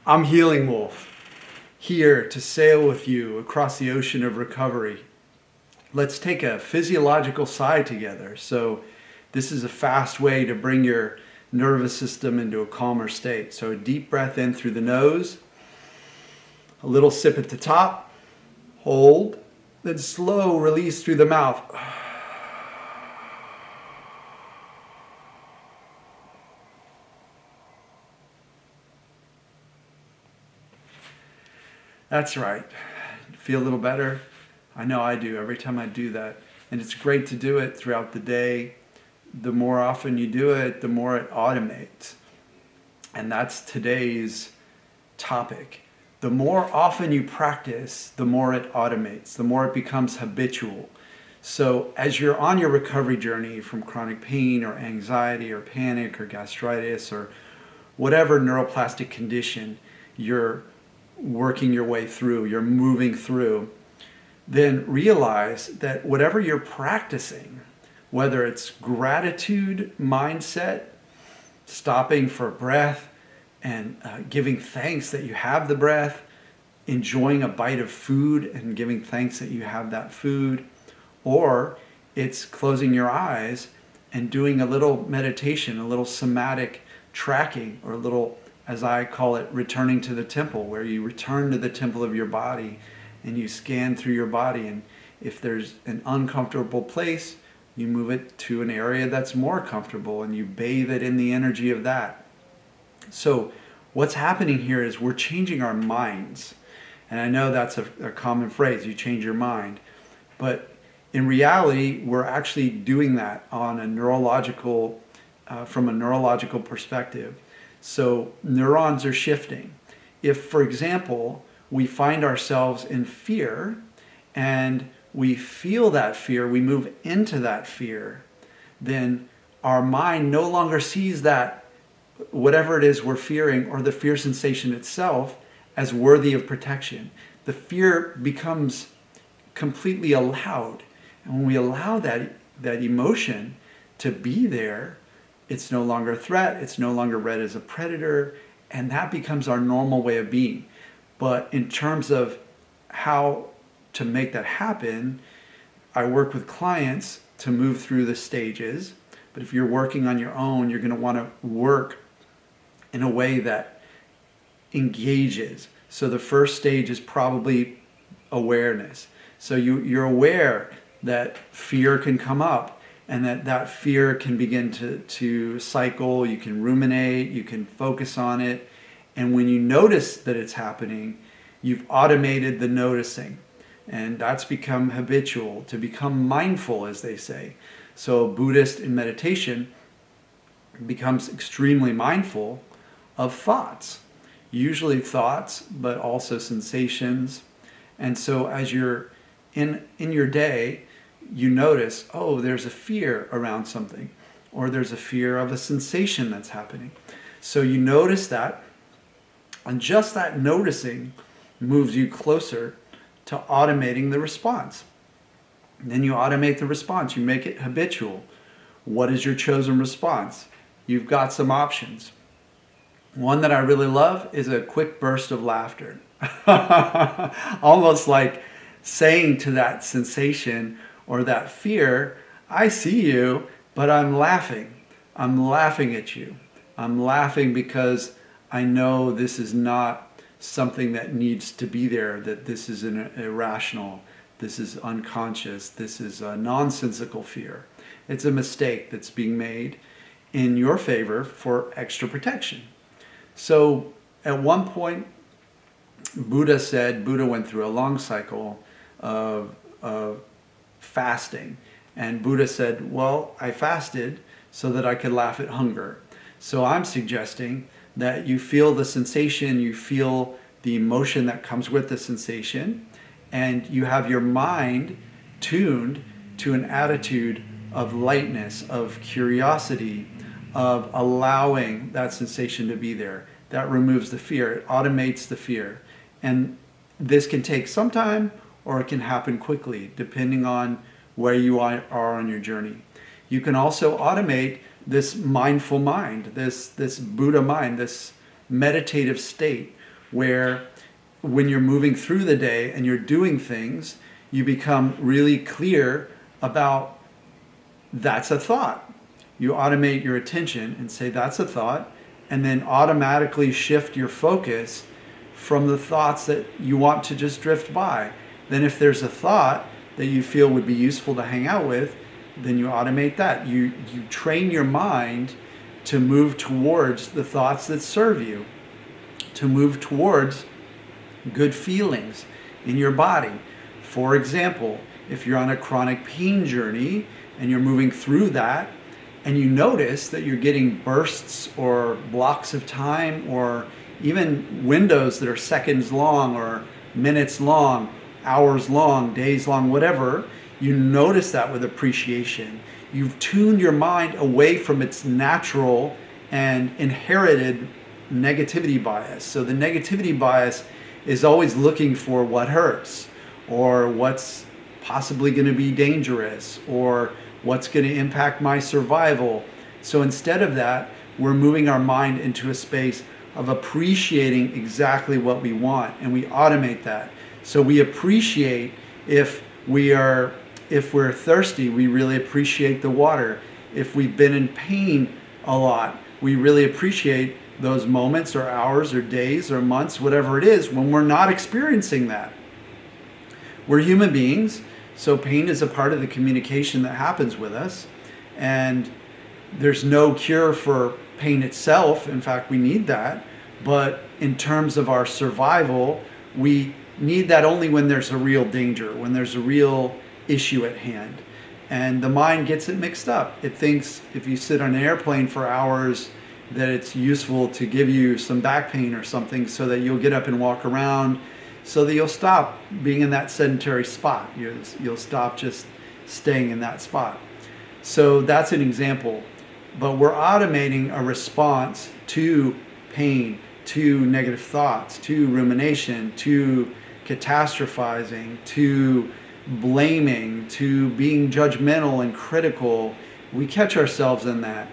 I'm Healing Wolf, here to sail with you across the ocean of recovery. Let's take a physiological sigh together. So this is a fast way to bring your nervous system into a calmer state. So a deep breath in through the nose, a little sip at the top, hold, then slow release through the mouth. That's right. Feel a little better? I know I do every time I do that. And it's great to do it throughout the day. The more often you do it, the more it automates. And that's today's topic. The more often you practice, the more it automates, the more it becomes habitual. So as you're on your recovery journey from chronic pain or anxiety or panic or gastritis or whatever neuroplastic condition you're working your way through, you're moving through, then realize that whatever you're practicing, whether it's gratitude mindset, stopping for breath and giving thanks that you have the breath, enjoying a bite of food and giving thanks that you have that food, or it's closing your eyes and doing a little meditation, a little somatic tracking, or a little, as I call it, returning to the temple, where you return to the temple of your body and you scan through your body. And if there's an uncomfortable place, you move it to an area that's more comfortable and you bathe it in the energy of that. So what's happening here is we're changing our minds. And I know that's a common phrase, you change your mind. But in reality, we're actually doing that on a neurological, from a neurological perspective. So neurons are shifting. If, for example, we find ourselves in fear and we feel that fear, we move into that fear, then our mind no longer sees that, whatever it is we're fearing or the fear sensation itself, as worthy of protection. The fear becomes completely allowed. And when we allow that emotion to be there, it's no longer a threat, it's no longer read as a predator, and that becomes our normal way of being. But in terms of how to make that happen, I work with clients to move through the stages. But if you're working on your own, you're going to want to work in a way that engages. So the first stage is probably awareness. So you're aware that fear can come up, and that fear can begin to cycle. You can ruminate, you can focus on it. And when you notice that it's happening, you've automated the noticing. And that's become habitual, to become mindful, as they say. So a Buddhist in meditation becomes extremely mindful of thoughts. Usually thoughts, but also sensations. And so as you're in your day, you notice, oh, there's a fear around something, or there's a fear of a sensation that's happening. So you notice that, and just that noticing moves you closer to automating the response. And then you automate the response, you make it habitual. What is your chosen response? You've got some options. One that I really love is a quick burst of laughter. Almost like saying to that sensation or that fear, I see you, but I'm laughing. I'm laughing at you. I'm laughing because I know this is not something that needs to be there, that this is an irrational, this is unconscious, this is a nonsensical fear. It's a mistake that's being made in your favor for extra protection. So at one point, Buddha went through a long cycle of fasting. And Buddha said, well, I fasted so that I could laugh at hunger. So I'm suggesting that you feel the sensation, you feel the emotion that comes with the sensation, and you have your mind tuned to an attitude of lightness, of curiosity, of allowing that sensation to be there. That removes the fear, it automates the fear. And this can take some time, or it can happen quickly, depending on where you are on your journey. You can also automate this mindful mind, this Buddha mind, this meditative state where when you're moving through the day and you're doing things, you become really clear about that's a thought. You automate your attention and say that's a thought, and then automatically shift your focus from the thoughts that you want to just drift by. Then if there's a thought that you feel would be useful to hang out with, then you automate that. You train your mind to move towards the thoughts that serve you, to move towards good feelings in your body. For example, if you're on a chronic pain journey and you're moving through that, and you notice that you're getting bursts or blocks of time or even windows that are seconds long or minutes long, hours long, days long, whatever, you notice that with appreciation. You've tuned your mind away from its natural and inherited negativity bias. So the negativity bias is always looking for what hurts or what's possibly going to be dangerous or what's going to impact my survival. So instead of that, we're moving our mind into a space of appreciating exactly what we want, and we automate that. So we appreciate if we're thirsty, we really appreciate the water. If we've been in pain a lot, we really appreciate those moments or hours or days or months, whatever it is, when we're not experiencing that. We're human beings, so pain is a part of the communication that happens with us, and there's no cure for pain itself. In fact, we need that, but in terms of our survival, we need that only when there's a real danger, when there's a real issue at hand. And the mind gets it mixed up. It thinks if you sit on an airplane for hours that it's useful to give you some back pain or something so that you'll get up and walk around, so that you'll stop being in that sedentary spot. You'll stop just staying in that spot. So that's an example. But we're automating a response to pain, to negative thoughts, to rumination, to catastrophizing, to blaming, to being judgmental and critical. We catch ourselves in that.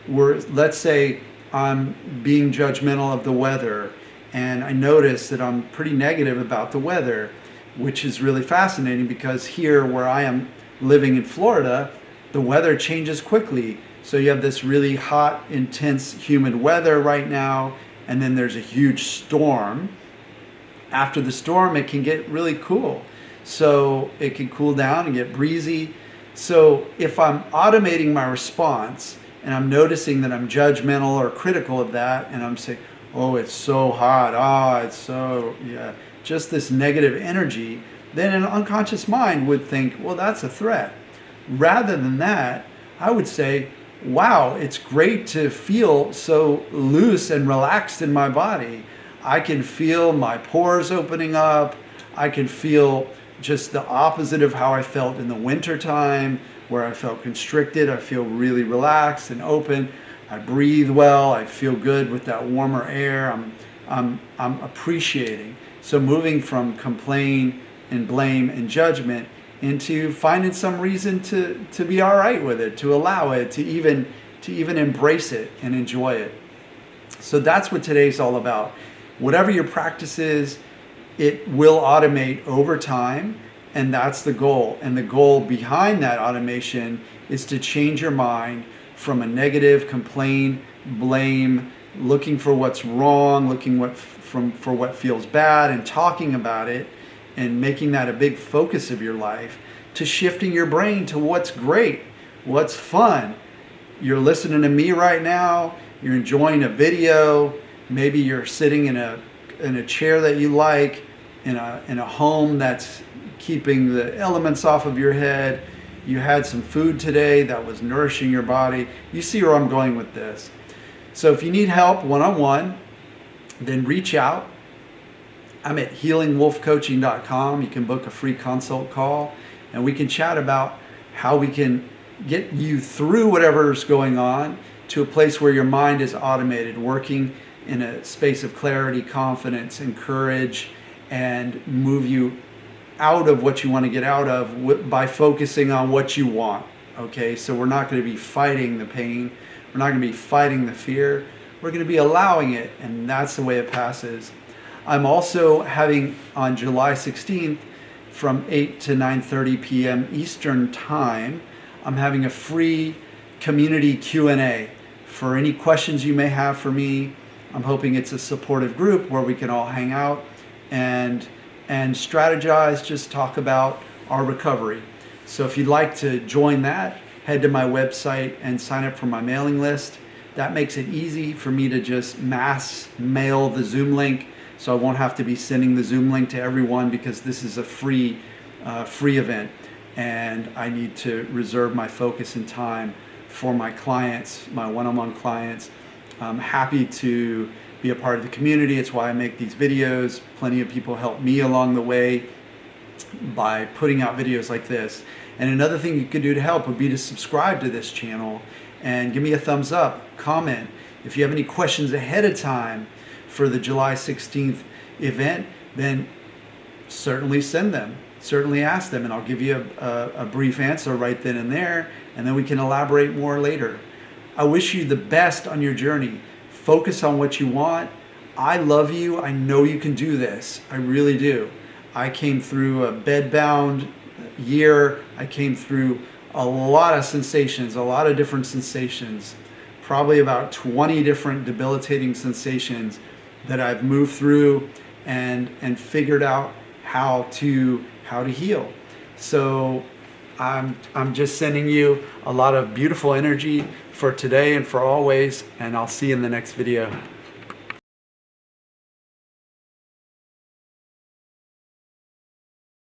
Let's say I'm being judgmental of the weather, and I notice that I'm pretty negative about the weather, which is really fascinating because here where I am living in Florida, the weather changes quickly. So you have this really hot, intense, humid weather right now, and then there's a huge storm. After the storm, it can get really cool. So it can cool down and get breezy. So if I'm automating my response and I'm noticing that I'm judgmental or critical of that, and I'm saying, oh, it's so hot, it's so, yeah, just this negative energy, then an unconscious mind would think, well, that's a threat. Rather than that, I would say, wow, it's great to feel so loose and relaxed in my body. I can feel my pores opening up. I can feel just the opposite of how I felt in the winter time, where I felt constricted. I feel really relaxed and open. I breathe well. I feel good with that warmer air. I'm appreciating. So moving from complain and blame and judgment into finding some reason to be all right with it, to allow it, to even embrace it and enjoy it. So that's what today's all about. Whatever your practice is, it will automate over time, and that's the goal. And the goal behind that automation is to change your mind from a negative, complain, blame, looking for what's wrong, for what feels bad and talking about it and making that a big focus of your life, to shifting your brain to what's great, what's fun. You're listening to me right now, you're enjoying a video, maybe you're sitting in a chair that you like, in a home that's keeping the elements off of your head. You had some food today that was nourishing your body. You see where I'm going with this. So if you need help one-on-one, then reach out. I'm at healingwolfcoaching.com. You can book a free consult call, and we can chat about how we can get you through whatever's going on to a place where your mind is automated, working in a space of clarity, confidence, and courage, and move you out of what you want to get out of by focusing on what you want. Okay, so we're not going to be fighting the pain. We're not going to be fighting the fear. We're going to be allowing it, and that's the way it passes. I'm also having on July 16th from 8 to 9:30 p.m. Eastern Time, I'm having a free community Q&A for any questions you may have for me. I'm hoping it's a supportive group where we can all hang out and strategize, just talk about our recovery. So if you'd like to join that, head to my website and sign up for my mailing list. That makes it easy for me to just mass mail the Zoom link, so I won't have to be sending the Zoom link to everyone, because this is a free event, and I need to reserve my focus and time for my clients, my one-on-one clients. I'm happy to be a part of the community. It's why I make these videos. Plenty of people help me along the way by putting out videos like this. And another thing you could do to help would be to subscribe to this channel and give me a thumbs up, comment. If you have any questions ahead of time for the July 16th event, then certainly send them. Certainly ask them, and I'll give you a brief answer right then and there, and then we can elaborate more later. I wish you the best on your journey. Focus on what you want. I love you. I know you can do this. I really do. I came through a bedbound year. I came through a lot of sensations, a lot of different sensations, probably about 20 different debilitating sensations that I've moved through and figured out how to heal. So I'm just sending you a lot of beautiful energy for today and for always, and I'll see you in the next video.